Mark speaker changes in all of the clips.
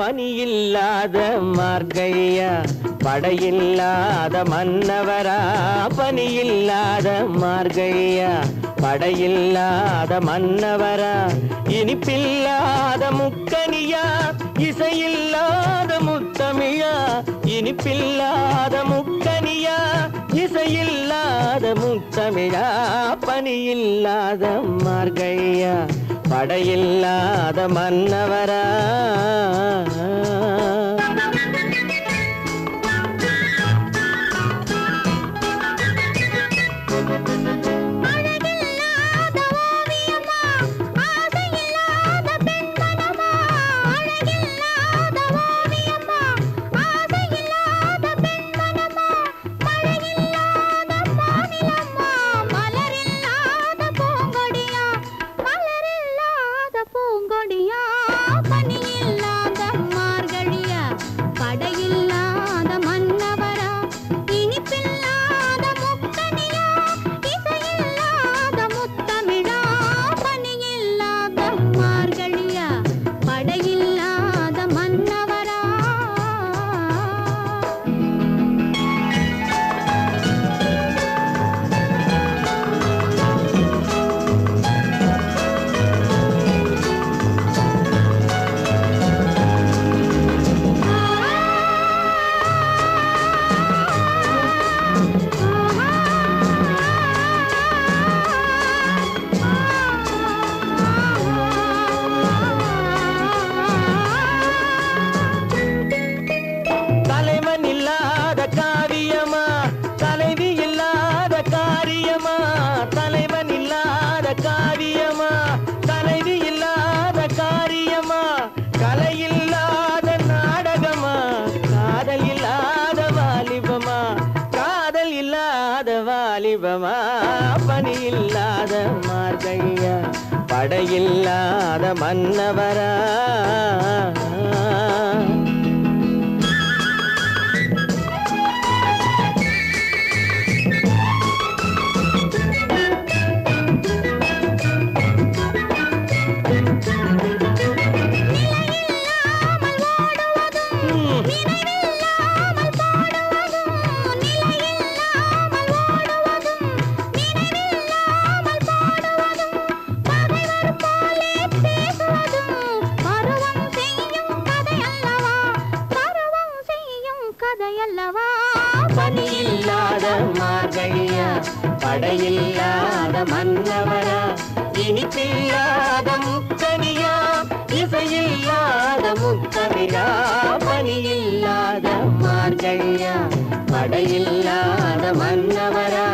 Speaker 1: பனியில்லாத மார்கழியா படையில்லாத மன்னவரா பனியில்லாத மார்கழியா படையில்லாத மன்னவரா இனிப்பில்லாத முக்கனியா இசையில்லாத முத்தமிழா இனிப்பில்லாத முக்கனியா இசையில்லாத முத்தமிழா பனியில்லாத மார்கழியா படையில்லாத மன்னவரா பனியில்லாத மார்கழியா படையில்லாத மன்னவரா பனியில்லாத மார்கழியா படையில்லாத மன்னவரா இனிப்பில்லாத முக்கனியா இசையில்லாத முத்தமிழா பனியில்லாத மார்கழியா படையில்லாத மன்னவரா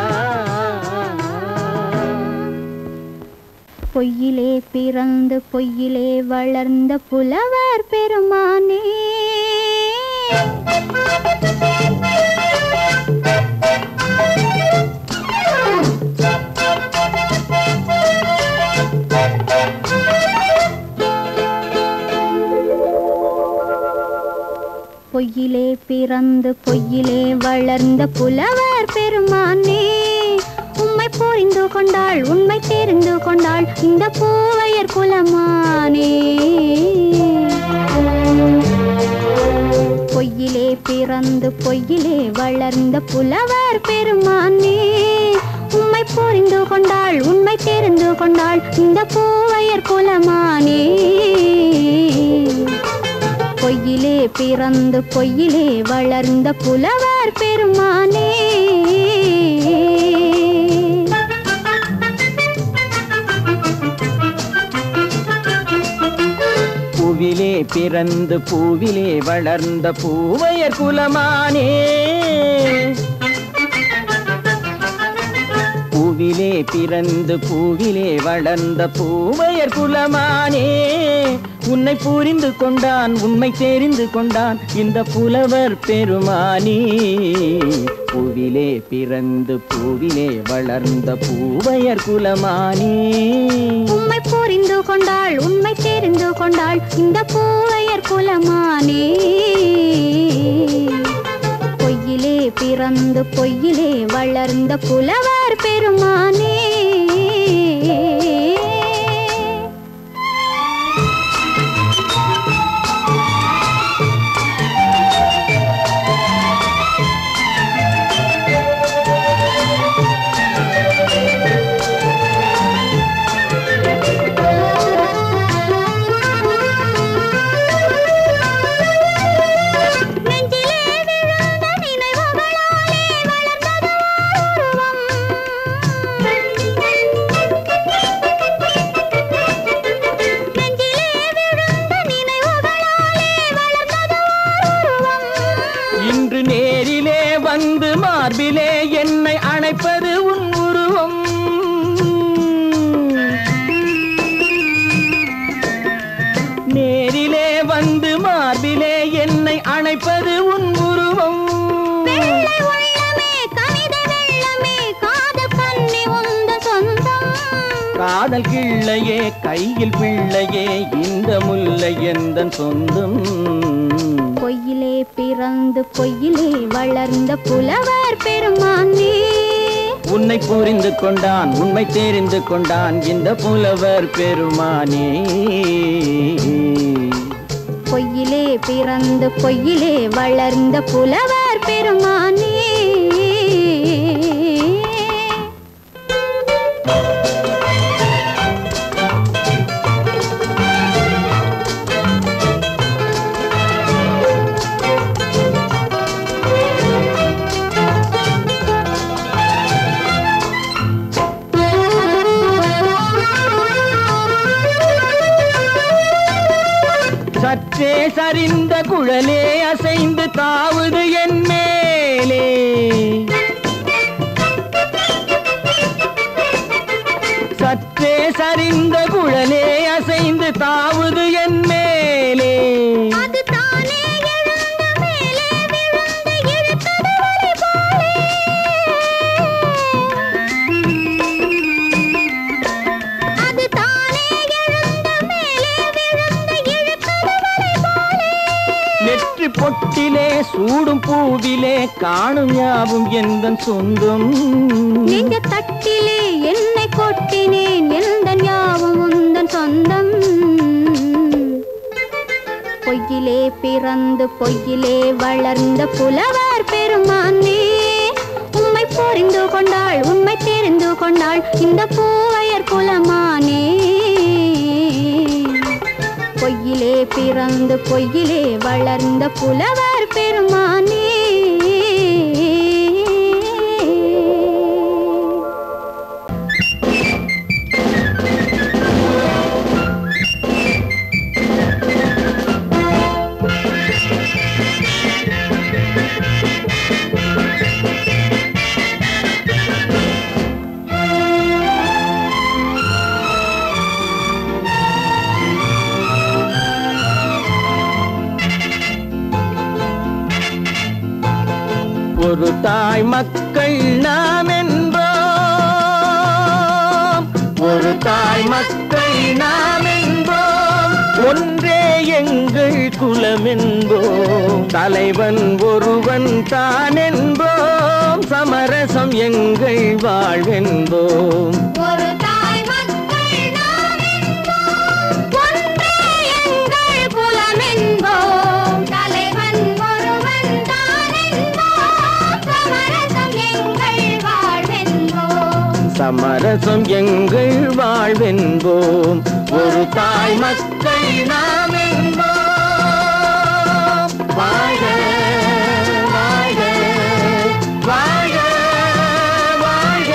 Speaker 2: பொய்யிலே பிறந்து பொய்யிலே வளர்ந்த புலவர் பெருமானே பொய்யிலே பிறந்து பொய்யிலே வளர்ந்த புலவர் பெருமானே உம்மை புரிந்து கொண்டாள் உண்மை தெரிந்து கொண்டாள் இந்த பூவையர் குலமானே பொய்யிலே பிறந்து பொய்யிலே வளர்ந்த புலவர் பெருமானே உம்மை புரிந்து கொண்டாள் உண்மை தெரிந்து கொண்டாள் இந்த பூவையர் குலமானே பொய்யிலே பிறந்து பொய்யிலே வளர்ந்த புலவர் பெருமானே
Speaker 1: பூவிலே பிறந்து பூவிலே வளர்ந்த பூவையர் குலமானே பூவிலே பிறந்து பூவிலே வளர்ந்த பூவையர் குலமானே உன்னை புரிந்து கொண்டான் உண்மை தெரிந்து கொண்டான் இந்த புலவர் பெருமானே பூவிலே பிறந்து பூவிலே வளர்ந்த பூவையர் குலமானே
Speaker 2: உம்மை புரிந்து கொண்டாள் உண்மை தெரிந்து கொண்டாள் இந்த பூவையர் குலமானே பொய்யிலே பிறந்து பொய்யிலே வளர்ந்த புலவர் பெருமானே
Speaker 1: காதல் கிள்ளையே கையில் பிள்ளையே இந்த முல்லை எந்தன் சொந்தம்.
Speaker 2: பொய்யிலே பிறந்து பொய்யிலே வளர்ந்த புலவர் பெருமானே,
Speaker 1: உன்னை புரிந்து கொண்டான் உண்மை தெரிந்து கொண்டான் இந்த புலவர் பெருமானே.
Speaker 2: பொய்யிலே பிறந்து பொய்யிலே வளர்ந்த புலவர் பெருமானே.
Speaker 1: சற்றே சரிந்த குழலே அசைந்து தாவுது என் மேலே, சற்றே சரிந்த குழலே அசைந்து தாவுது என் மேலே.
Speaker 2: அது தானே எழுந்த மேலே விழுந்து இழுத்தது வலை போலே, அது தானே எழுந்த மேலே விழுந்து இழுத்தது வலை போலே.
Speaker 1: நெற்றி பொட்டிலே சூடும் பூவிலே காணும் யாவும் எந்தன் சொந்தம்.
Speaker 2: நெஞ்ச தட்டிலே என்னை கொட்டினேன் எந்தன் யாவும் உந்தன் சொந்தம். பொய்யிலே பிறந்து பொய்யிலே வளர்ந்த புலவர் பெருமானே, உம்மை புரிந்து கொண்டாள் உண்மை தெரிந்து கொண்டாள் இந்த பூவையர் குலமானே. பொய்யிலே பிறந்து பொய்யிலே வளர்ந்த புலவர் பெருமானே.
Speaker 1: ஒரு தாய் மக்கள் நாம் என்போம், ஒரு தாய் மக்கள் நாம் என்போம், ஒன்றே எங்கள் குலம் என்போம், தலைவன் ஒருவன் தான் என்போம், சமரசம் எங்கள் வாழ்வென்போம்.
Speaker 2: ஒரு தாய் மக்கள் நாம் என்போம், ஒன்றே எங்கள் குலம் என்போம், தலைவன் ஒருவன் தான் என்போம், சமரசம் எங்கள் வாழ்வென்போம்.
Speaker 1: சமரசம் எங்கள் வாழ்வென்போம். ஒரு தாய் மக்கள் நாம் என்போம். வாழ்க வாழ்க வாழ்க வாழ்க.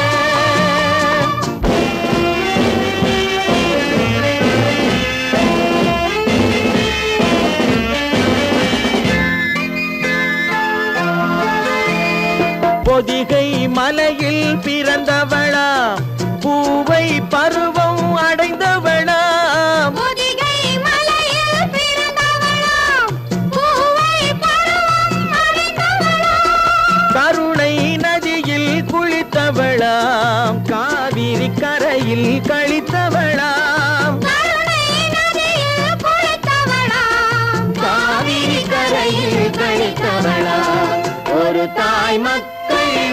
Speaker 1: பொதிகை மலையில் பிறந்தவளா பூவை பருவம் அடைந்தவளா,
Speaker 2: பொதிகை மலையில் பிறந்தவளாம் பூவை பருவம் அடைந்தவளாம்,
Speaker 1: கருணை நதியில் குளித்தவளாம் காவிரி கரையில் கழித்தவளாம்,
Speaker 2: கருணை நதியில் குளித்தவளாம்,
Speaker 1: காவிரி கரையில் கழித்தவளாம். ஒரு தாய் மக்கள்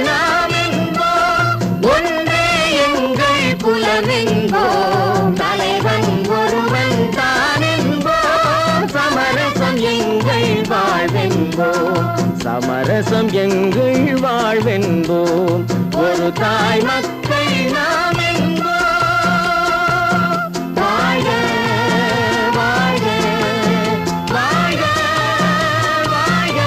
Speaker 1: நாம் என்போம், ஒன்றே எங்கள் குலம் என்போம், தலைவன் ஒருவன் தான் என்போம், சமரசம் எங்கள் வாழ்வென்போம், சமரசம் எங்கள் வாழ்வென்போம். ஒரு தாய் மக்கள் நாம் என்போம். வாழ்க வாழ்க வாழ்க வாழ்க.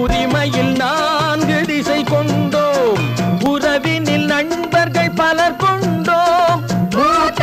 Speaker 1: உரிமையில் 4 திசை கொண்டோம், உறவினில் நண்பர்கள் பலர் கொண்டோம், மூத்த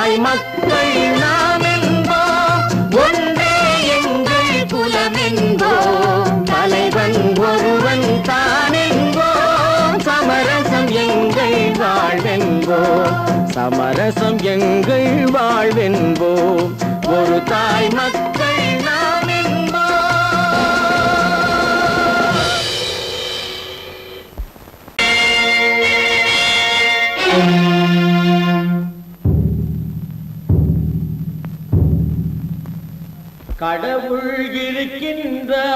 Speaker 1: தாய் மக்கள் நாம் என்போம், ஒன்றே எங்கள் குலம் என்போம், தலைவன் ஒருவன் தான் என்போம், சமரசம் எங்கள் வாழ்வென்போம், சமரசம் எங்கள் வாழ்வென்போம், ஒரு தாய் மக்கள் நாம் என்போம். கடவுள் இருக்கின்றார்,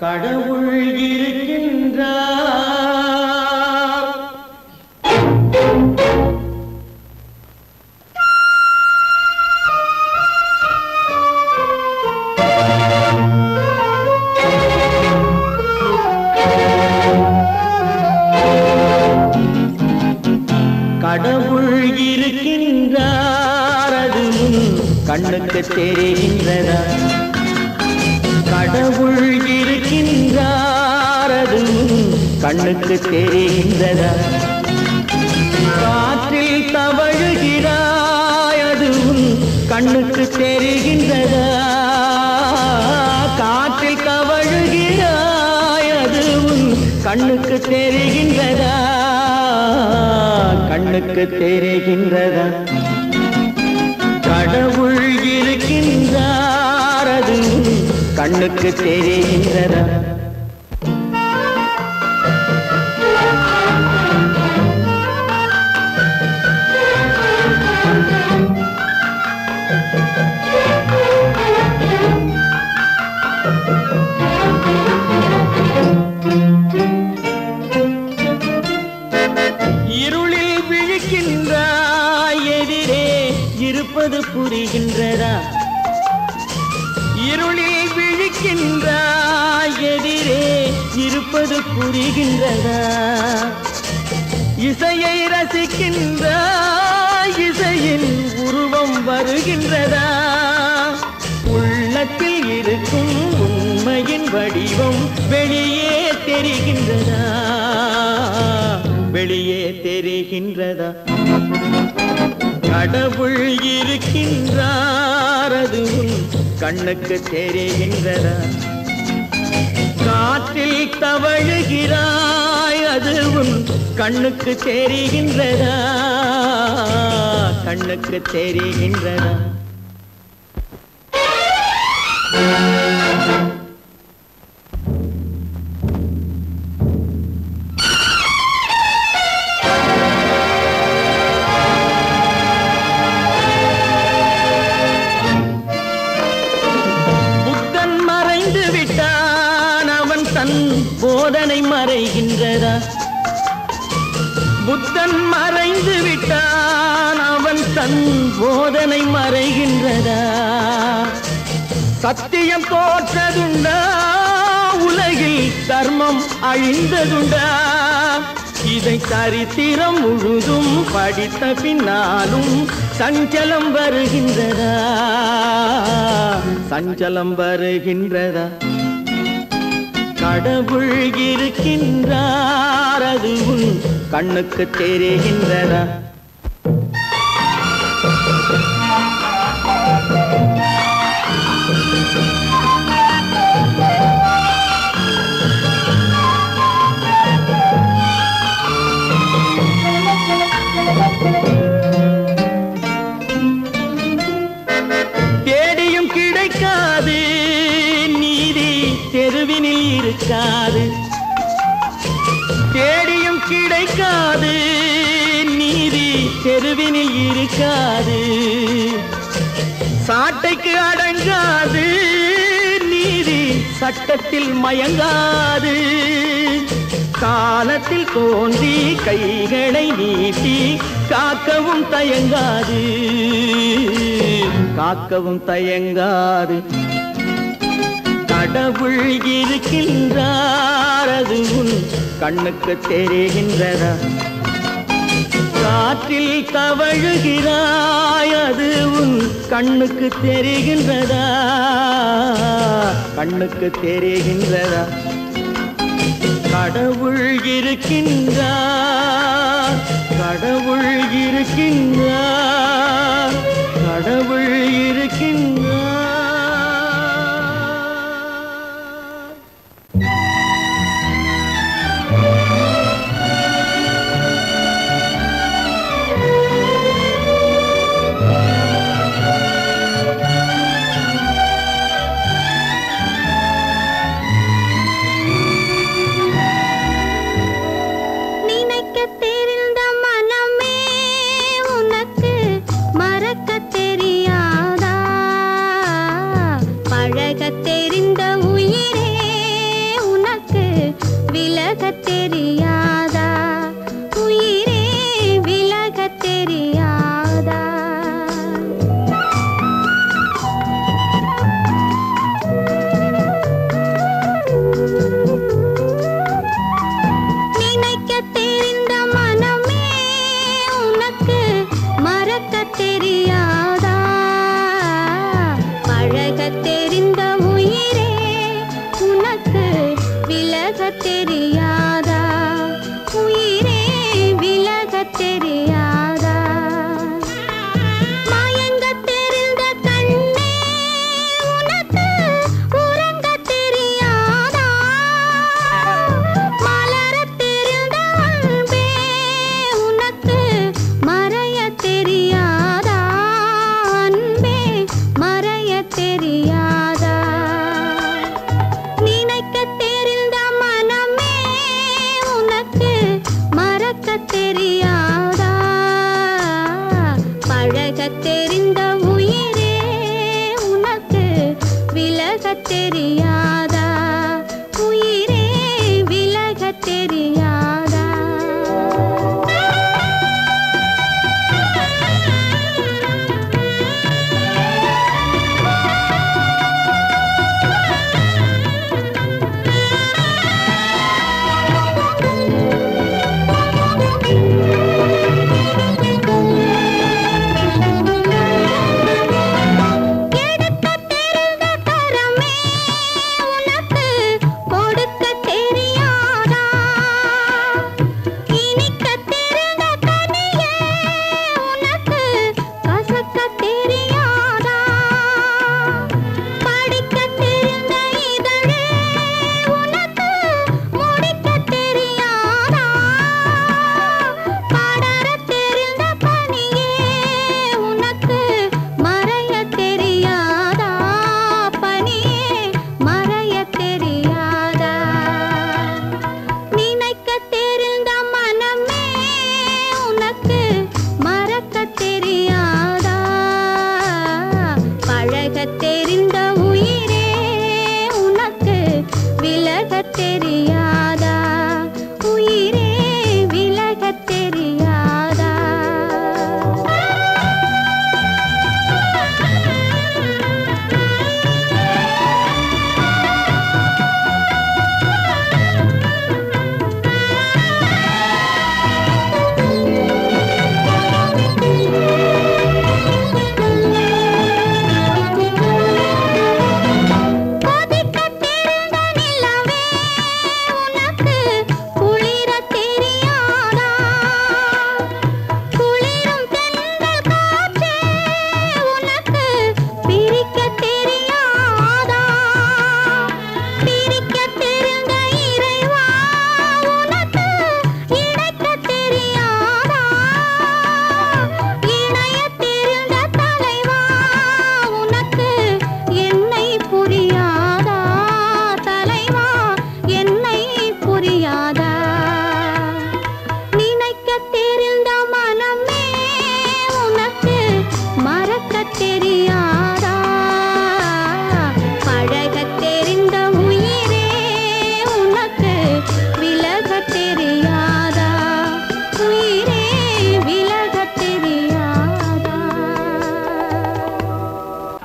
Speaker 1: கடவுள் இருக்கின்றார், கடவுள் இருக்கின்றார், அது கண்ணுக்கு தெரிகின்றதா? கடவுள் இருக்கின்றார், அது கண்ணுக்கு தெரிகின்றதா? காற்றில் தவழுகிறாய், அது கண்ணுக்கு தெரிகின்றதா? காற்றில் தவழுகிறாய், அது கண்ணுக்கு தெரிகின்றதா? கண்ணுக்கு தெரிகின்றதா? கடவுள் இருக்கின்றார், அது கண்ணுக்கு தெரிகின்றதா? இருளில் விழிக்கின்றாய், எதிரே இருப்பது புரிகின்றதா? இருளில் விழிக்கின்றாய், எதிரே இருப்பது புரிகின்றதா? இசையை ரசிக்கின்றாய், இசையின் உருவம் வருகின்றதா? உள்ளத்தில் இருக்கும் உண்மையின் வடிவம் வெளியே தெரிகின்றதா? வெளியே தெரிகின்றதா? கடவுள் இருக்கின்றார், அது கண்ணுக்கு தெரிகின்றதா? காற்றில் தவழுகிறாய், அது கண்ணுக்கு தெரிகின்றதா? கண்ணுக்கு தெரிகின்றதா? போதனை மறைகின்றதா? புத்தன் மறைந்து விட்டான், அவன் தன் போதனை மறைகின்றதா? சத்தியம் தோற்றதுண்டா? உலகில் தர்மம் அழிந்ததுண்டா? இதை சரித்திரம் முழுதும் படித்த பின்னாலும் சஞ்சலம் வருகின்றதா? சஞ்சலம் வருகின்றதா? கடவுள் இருக்கின்றார், அது கண்ணுக்கு தெரிகின்றதா? தேடியும் கிடைக்காது நீதி, தெருவினில் இருக்காது. தேடியும் கிடைக்காது நீதி, தெருவினில் இருக்காது. சாட்டைக்கு அடங்காது நீதி, சட்டத்தில் மயங்காது. காலத்தில் தோன்றி கைகளை நீட்டி காக்கவும் தயங்காது, காக்கவும் தயங்காது. கடவுள் இருக்கின்றார், அது கண்ணுக்கு தெரிகின்றதா? காற்றில் தவழுகிறாய், அது கண்ணுக்கு தெரிகின்றதா? கண்ணுக்கு தெரிகின்றதா? கடவுள் இருக்கின்றார், கடவுள் இருக்கின்றார், கடவுள் இருக்கின்றார்.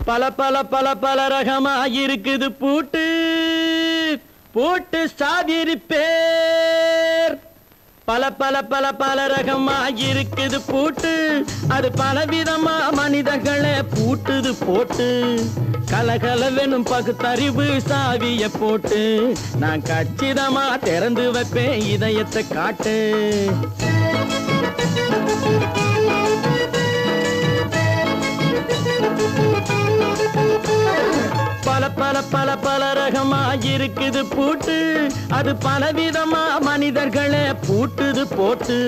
Speaker 1: பல பல பல பல ரகமா இருக்குது பூட்டு பூட்டு சாதிரி பேர் பல பல பல பல ரகமா இருக்குது பூட்டு அது பலவிதமா மனிதர்களை பூட்டுது போட்டு கலகலவெனும் பகுத்தறிவு சாவிய போட்டு நான் கச்சிதமா திறந்து வைப்பேன் இதயத்தை காட்டு பல பல பல பல ரகமா இருக்குது பூட்டு அது பலவிதமா மனிதர்களை பூட்டுது போட்டு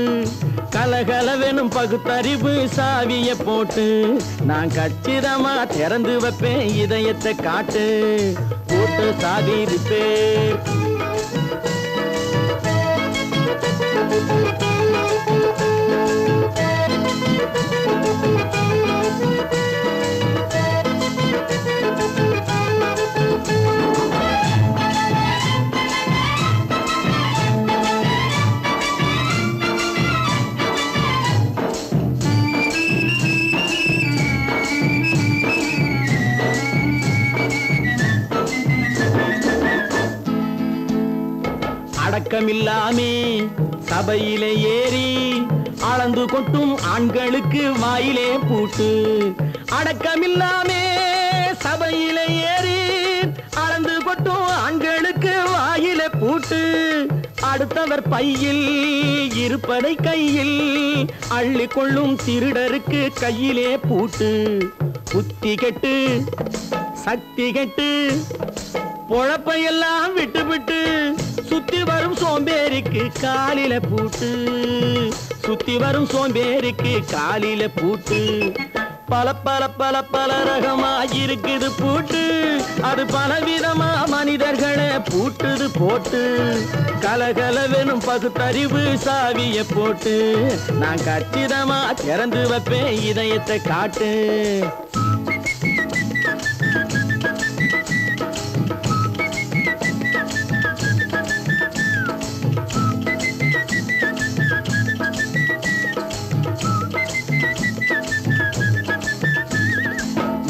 Speaker 1: கலகலவெனும் பகுத்தறிவு சாவிய போட்டு நான் கச்சிதமா திறந்து வைப்பேன் இதயத்தை காட்டு போட்டு சாவி இருப்பேன் அடக்கமில்லாமே சபையிலே ஏறி அளந்து கொட்டும் ஆண்களுக்கு வாயிலே பூட்டு அடக்கமில்லாமே சபையிலே ஏறி அளந்து கொட்டும் ஆண்களுக்கு வாயிலே பூட்டு அடுத்தவர் பையில் இருப்பதை கையில் அள்ளி கொள்ளும் திருடருக்கு கையிலே பூட்டு புத்தி கெட்டு சக்தி கெட்டு பொழப்பையெல்லாம் விட்டு விட்டு சுத்தி வரும் சோம்பேறிக்கு காலில பூட்டு சுத்தி வரும் சோம்பேறிக்கு காலில பூட்டு பல பல பல பல ரகமா இருக்குது பூட்டு அது பலவிதமா மனிதர்களை பூட்டுது போட்டு கலகலவெனும் பகுத்தறிவு சாவிய போட்டு நான் கச்சிதமா திறந்து வைப்பேன் இதயத்தை காட்டு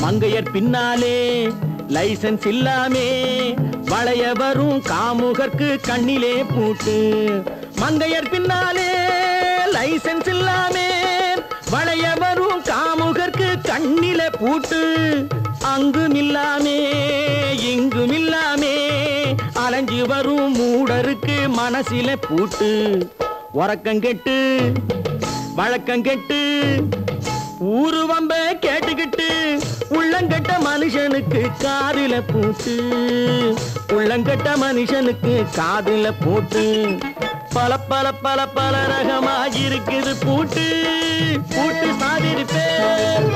Speaker 1: மங்கையர் பின்னாலே லைசன்ஸ் இல்லாமே வளைய வரும் காமுகர்க்கு கண்ணிலே பூட்டு மங்கையர் பின்னாலே லைசன்ஸ் இல்லாமே வளைய வரும் காமுகர்க்கு கண்ணிலே பூட்டு அங்கும் இல்லாமே இங்கும் இல்லாமே அலைஞ்சு வரும் மூடருக்கு மனசிலே பூட்டு உறக்கங்கெட்டு வழக்கங்கெட்டு ஊரு வம்ப கேட்டுக்கிட்டு உள்ளங்கட்ட மனுஷனுக்கு காதில பூட்டு உள்ளங்கட்ட மனுஷனுக்கு காதில பூட்டு பல பல பல பல ரகமா இருக்குது பூட்டு பூட்டு சாதிருப்பேன்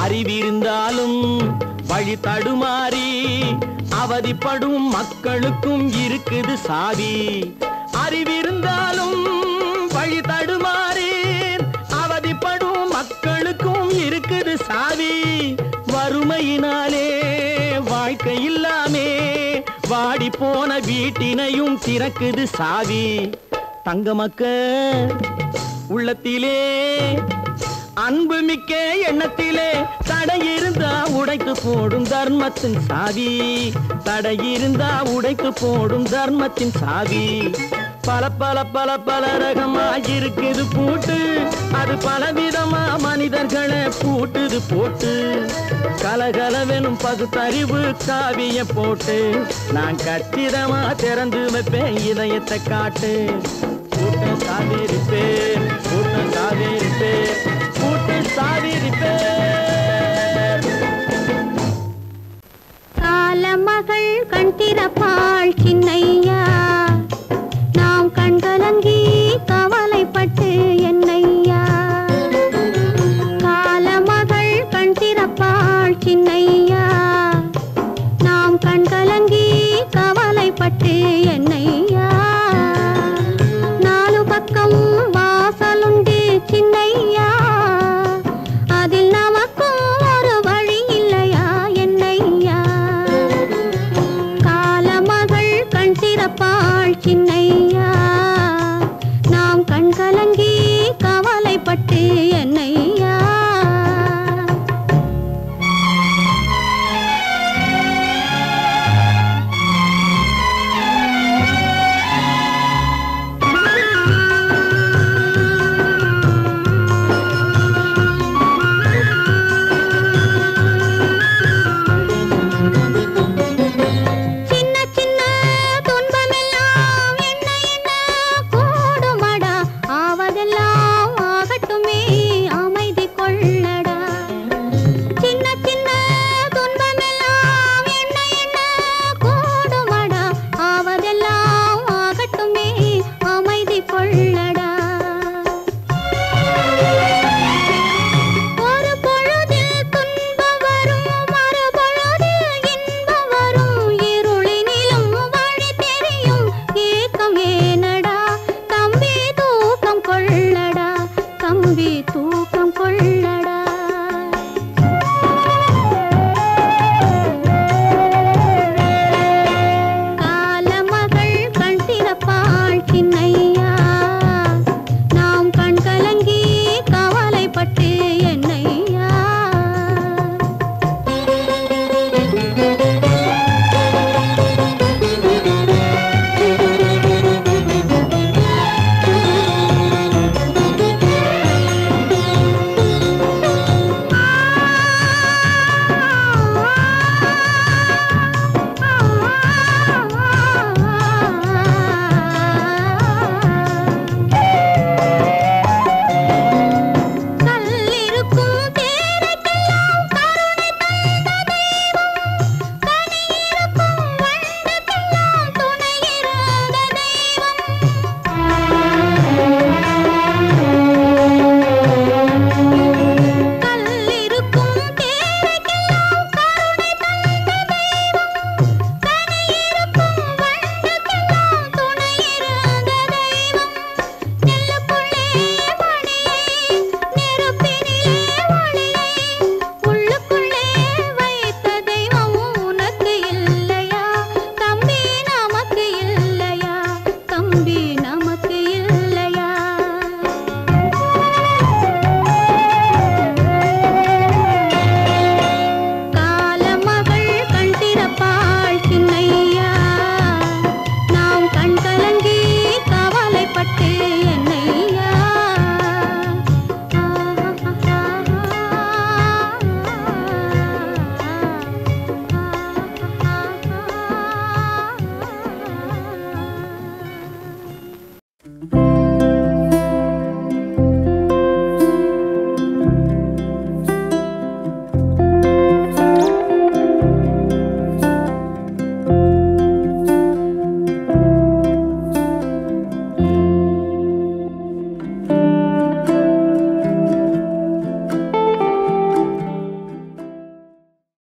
Speaker 1: அறிவிருந்தாலும் வழி தடுமாறி அவதிப்படும் மக்களுக்கும் இருக்குது சாவி அறிவிருந்தாலும் வழி தடுமாறி அவதிப்படும் மக்களுக்கும் இருக்குது சாவி வறுமையினாலே வாழ்க்கை இல்லாமே வாடி போன வீட்டினையும் திறக்குது சாவி தங்கமக்க உள்ளத்திலே அன்பு மிக்க எண்ணத்திலே தடை இருந்தா உடைத்து போடும் தர்மத்தின் சாவி தடை இருந்தா உடைத்து போடும் தர்மத்தின் சாவி பல பல பல பல ரகமா இருக்குது பூட்டு அது பலவிதமா மனிதர்களை பூட்டுது போட்டு கலகலவெனும் பகுத்தறிவு சாவிய போட்டு நான் கச்சிதமா திறந்து வைப்பேன் இதயத்தை காட்டு பூட்டு சாவி இருப்பேன் பூட்டு சாவி இருப்பேன் பூட்டு சாவி இருப்பேன்